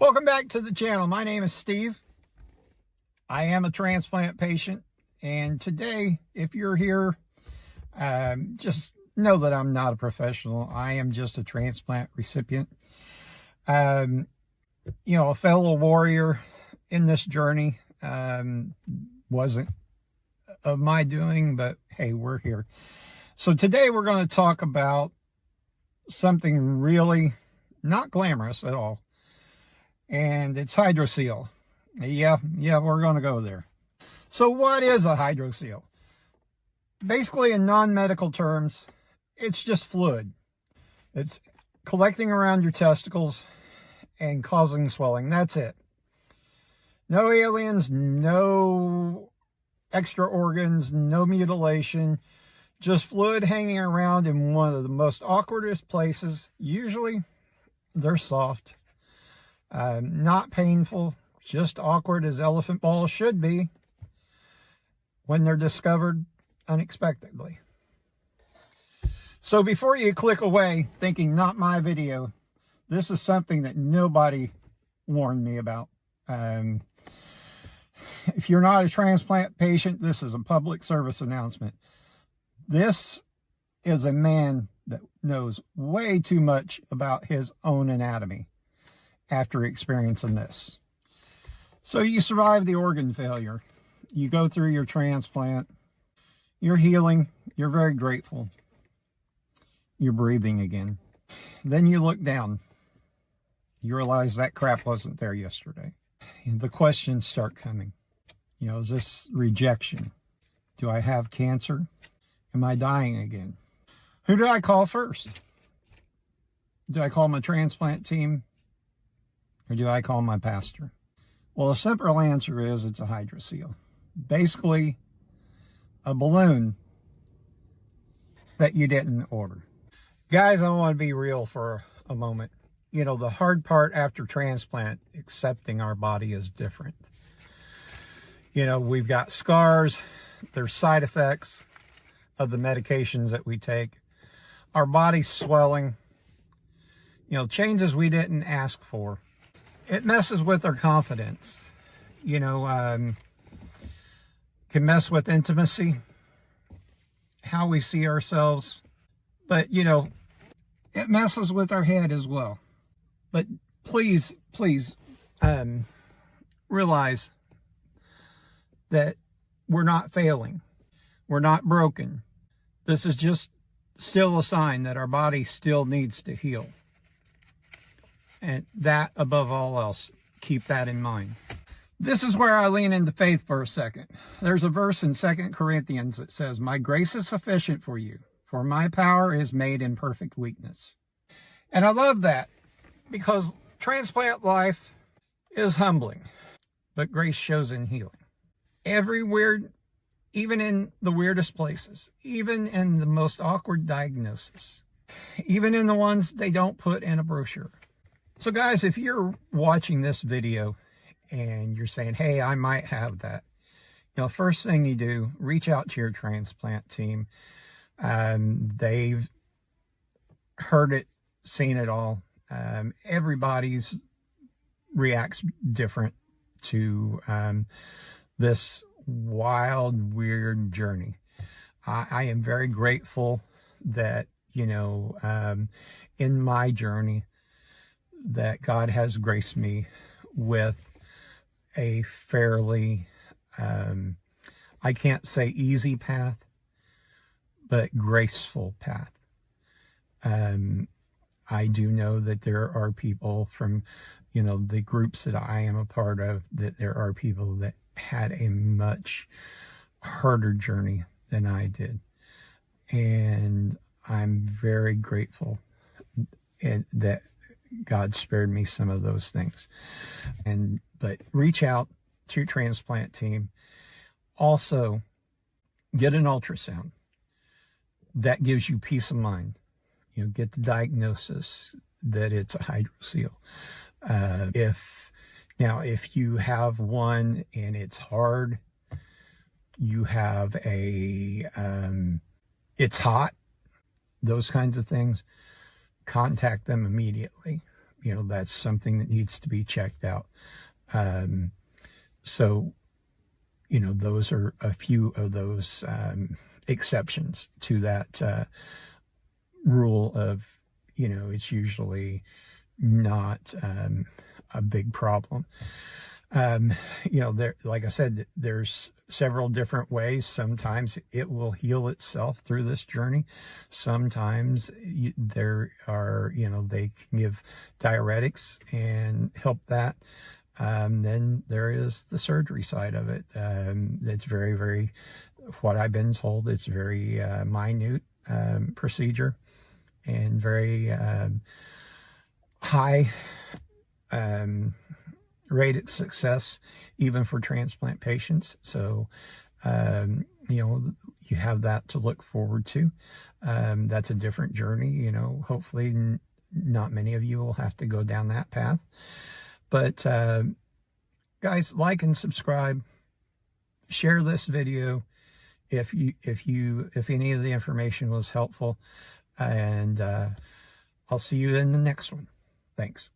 Welcome back to the channel. My name is Steve. I am a transplant patient, and today, if you're here, just know that I'm not a professional. I am just a transplant recipient. A fellow warrior in this journey. Wasn't of my doing, but hey, we're here. So today we're going to talk about something really not glamorous at all. And it's Hydrocele. Yeah, we're going to go there. So what is a hydrocele? Basically, in non-medical terms, it's just fluid. It's collecting around your testicles and causing swelling. That's it. No aliens, no extra organs, no mutilation. Just fluid hanging around in one of the most awkwardest places. Usually, they're soft. Not painful, just awkward as elephant balls should be when they're discovered unexpectedly. So before you click away thinking not my video, this is something that nobody warned me about. If you're not a transplant patient, this is a public service announcement. This is a man that knows way too much about his own anatomy after experiencing this. So you survive the organ failure. You go through your transplant. You're healing. You're very grateful. You're breathing again. Then you look down. You realize that crap wasn't there yesterday. And the questions start coming. Is this rejection? Do I have cancer? Am I dying again? Who do I call first? Do I call my transplant team? Or do I call my pastor? Well, the simple answer is it's a hydrocele. Basically, a balloon that you didn't order. Guys, I want to be real for a moment. The hard part after transplant, accepting our body is different. We've got scars. There's side effects of the medications that we take. Our body's swelling. Changes we didn't ask for. It messes with our confidence, can mess with intimacy, how we see ourselves, but, it messes with our head as well. But please, realize that we're not failing. We're not broken. This is just still a sign that our body still needs to heal. And that, above all else, keep that in mind. This is where I lean into faith for a second. There's a verse in 2 Corinthians that says, "My grace is sufficient for you, for my power is made in perfect weakness." And I love that because transplant life is humbling, but grace shows in healing. Even in the weirdest places, even in the most awkward diagnosis, even in the ones they don't put in a brochure. So guys, if you're watching this video and you're saying, hey, I might have that, first thing you do, reach out to your transplant team. They've heard it, seen it all. Everybody's reacts different to this wild, weird journey. I am very grateful that, in my journey, that God has graced me with a fairly, I can't say easy path, but graceful path. I do know that there are people from, the groups that I am a part of, that there are people that had a much harder journey than I did. And I'm very grateful that God spared me some of those things. But reach out to your transplant team. Also, get an ultrasound. That gives you peace of mind. Get the diagnosis that it's a hydrocele. If you have one and it's hard, you have it's hot, those kinds of things, contact them immediately, you know, that's something that needs to be checked out. So, you know, those are a few of those exceptions to that rule of, you know, it's usually not a big problem. You know, there, like I said, there's several different ways. Sometimes it will heal itself through this journey. Sometimes there are, you know, they can give diuretics and help that. Then there is the surgery side of it. It's very, very, what I've been told, it's very minute procedure and very high rated success, even for transplant patients. So, you know, you have that to look forward to. That's a different journey. You know, hopefully not many of you will have to go down that path. But guys, like and subscribe. Share this video if any of the information was helpful. And I'll see you in the next one. Thanks.